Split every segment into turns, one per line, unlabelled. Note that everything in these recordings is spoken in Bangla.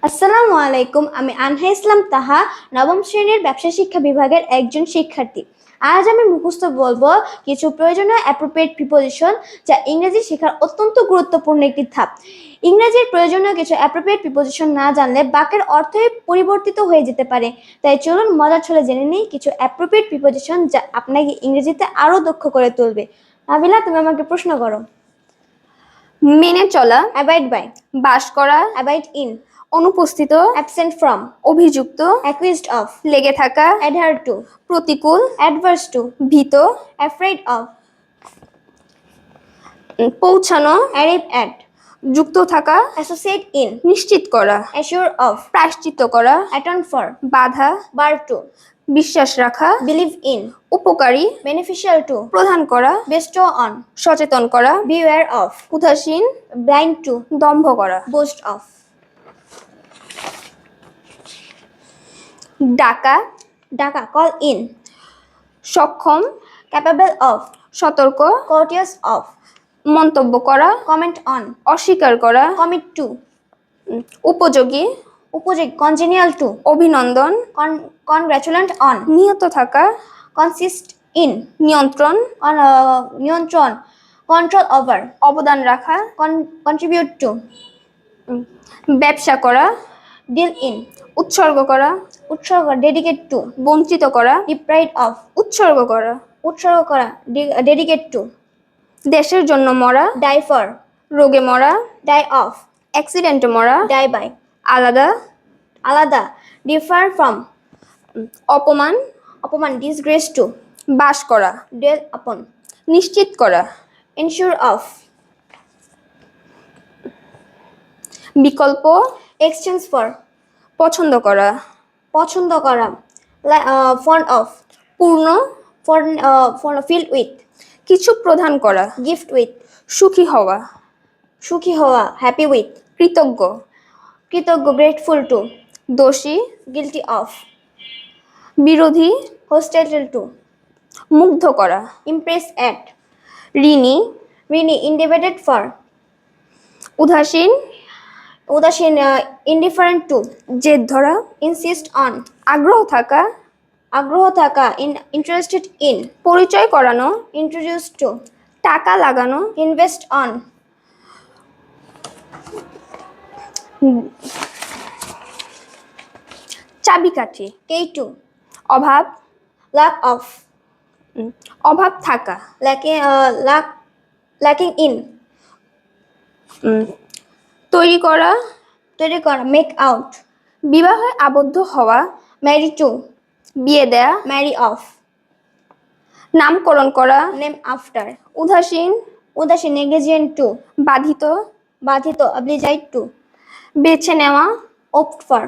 আসসালামু আলাইকুম, আমি আনহা ইসলাম তাহা, নবম শ্রেণীর ব্যবসা শিক্ষা বিভাগের একজন শিক্ষার্থী। আজ আমি মুখস্থ বলবো কিছু প্রয়োজনীয় অ্যাপ্রোপ্রিয়েট প্রিপোজিশন, যা ইংরেজি শেখার অত্যন্ত গুরুত্বপূর্ণ একটি ধাপ। ইংরেজির প্রয়োজনীয় কিছু অ্যাপ্রোপ্রিয়েট প্রিপোজিশন না জানলে বাক্যের অর্থই পরিবর্তিত হয়ে যেতে পারে। তাই চলুন মজার ছলে জেনে নিই কিছু অ্যাপ্রোপ্রিয়েট প্রিপোজিশন, যা আপনাকে ইংরেজিতে আরো দক্ষ করে তুলবে। নাবিলা, তুমি আমাকে প্রশ্ন করো।
মেনে চলা,
অ্যাবাইড বাই।
বাস করা,
অ্যাবাইড ইন।
অনুপস্থিত,
অ্যাবসেন্ট ফ্রম।
অভিযুক্ত,
অ্যাকুইজড অফ।
লেগে থাকা,
অ্যাডহার টু।
প্রতিকূল,
অ্যাডভার্স টু।
ভীত,
অ্যাফ্রেড অফ।
পৌঁছানো,
অ্যারিভ অ্যাট।
যুক্ত থাকা,
অ্যাসোসিয়েট ইন।
নিশ্চিত করা,
অ্যাসিওর অফ।
প্রায়শ্চিত্ত করা,
অ্যাটন ফর।
বাধা,
বার টু।
বিশ্বাস রাখা,
বিলিভ ইন।
উপকারী,
বেনিফিশিয়াল টু।
প্রদান করা,
বেস্টো অন।
সচেতন করা,
বিওয়্যার অফ।
উদাসীন,
ব্লাইন্ড টু।
দম্ভ করা।
Boost of.
ডাকা,
ডাকা, কল ইন।
সক্ষম,
ক্যাপাবল অফ।
সতর্ক,
কোর্টিয়াস অফ।
মন্তব্য করা,
কমেন্ট অন।
অস্বীকার করা,
কমিট টু।
উপযোগী,
উপযোগী, কনজেনিয়াল টু।
অভিনন্দন,
কনগ্রাচুলেন্ট অন।
নিহত থাকা,
কনসিস্ট ইন।
নিয়ন্ত্রণ,
নিয়ন্ত্রণ, কন্ট্রোল ওভার।
অবদান রাখা,
কন্ট্রিবিউট টু।
ব্যবসা করা,
ডিল ইন।
উৎসর্গ করা,
উৎসর্গ, ডেডিকেট টু।
বঞ্চিত করা,
ডিপ্রাইভ অফ।
উৎসর্গ করা,
উৎসর্গ করা, ডেডিকেট টু।
দেশের জন্য মরা,
ডাই ফর।
রোগে মরা,
ডাই অফ।
অ্যাক্সিডেন্টে মরা,
ডাই বাই।
আলাদা,
আলাদা, ডিফার ফ্রম।
অপমান,
অপমান, ডিসগ্রেস টু।
বাস করা,
ডেল আপন।
নিশ্চিত করা,
ইনশিওর অফ।
বিকল্প,
এক্সচেঞ্জ ফর।
পছন্দ করা,
পছন্দ করা, ফন্ড অফ।
পূর্ণ,
ফিল্ড উইথ।
কিছু প্রদান করা,
গিফট উইথ।
সুখী হওয়া,
সুখী হওয়া, হ্যাপি উইথ।
কৃতজ্ঞ,
কৃতজ্ঞ, গ্রেটফুল টু।
দোষী,
গিলটি অফ।
বিরোধী,
হোস্টাইল টু।
মুগ্ধ করা,
ইমপ্রেস অ্যাট।
ঋণী,
ঋণী, ইনডিপেন্ডেন্ট ফর।
উদাসীন,
উদাসীন, ইনডিফারেন্ট টু।
জেদ ধরা,
ইনসিস্ট অন।
আগ্রহ থাকা,
আগ্রহ থাকা, ইন্টারেস্টেড ইন।
পরিচয় করানো,
ইন্ট্রোডিউস টু।
টাকা লাগানো,
ইনভেস্ট অন।
চাবিকাঠি,
কে টু।
অভাব,
লাক অফ।
অভাব থাকা,
ল্যাকিং ইন।
তৈরি করা,
তৈরি করা, মেক আউট।
বিবাহে আবদ্ধ হওয়া,
ম্যারি টু।
বিয়ে দেয়া,
ম্যারি অফ।
নামকরণ করা,
নেম আফটার।
উদাসীন,
উদাসীন, নেগলিজেন্ট টু।
বাধিত,
বাধিত, অব্লিজাইড টু।
বেছে নেওয়া,
ওপ্ট ফর।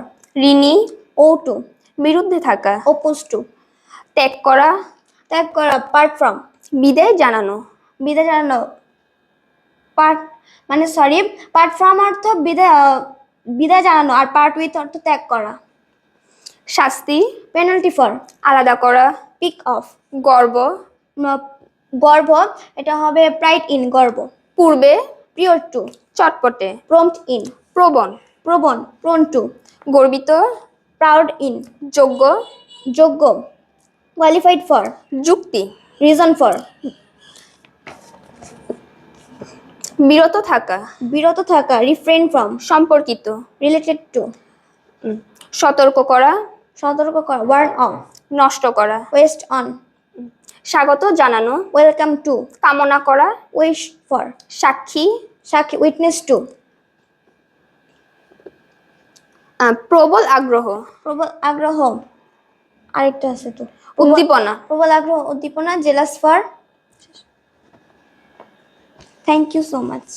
ঋণী,
ও টু।
বিরুদ্ধে থাকা,
ওপোজ টু।
ত্যাগ করা,
ত্যাগ করা, পার্ট ফ্রম।
বিদায় জানানো,
বিদায় জানানো, পার্ট ফ্রম অর্থ বিদায় জানানো, আর পার্ট উইথ অর্থ ত্যাগ করা।
শাস্তি,
পেনাল্টি ফর।
আলাদা করা,
পিক অফ।
গর্ব,
গর্ব, এটা হবে প্রাইড ইন, গর্ব।
পূর্বে,
প্রিয়র টু।
চটপটে,
প্রম্পট ইন।
প্রবণ,
প্রবণ, প্রোন টু।
গর্বিত,
প্রাউড ইন।
যোগ্য,
যোগ্য, কোয়ালিফাইড ফর।
যুক্তি,
রিজন ফর।
বিরত থাকা,
বিরত থাকা, রিফ্রেন ফ্রম।
সম্পর্কিত,
রিলেটেড টু।
সতর্ক করা,
সতর্ক করা, ওয়ার্ন অফ।
নষ্ট করা,
ওয়েস্ট অন।
স্বাগত জানানো,
ওয়েলকাম টু।
কামনা করা,
উইশ ফর।
সাক্ষী,
সাক্ষী, উইটনেস টু।
প্রবল আগ্রহ,
প্রবল আগ্রহ, আরেকটা আছে তো,
উদ্দীপনা,
প্রবল আগ্রহ, উদ্দীপনা, jealous for. Thank you so much.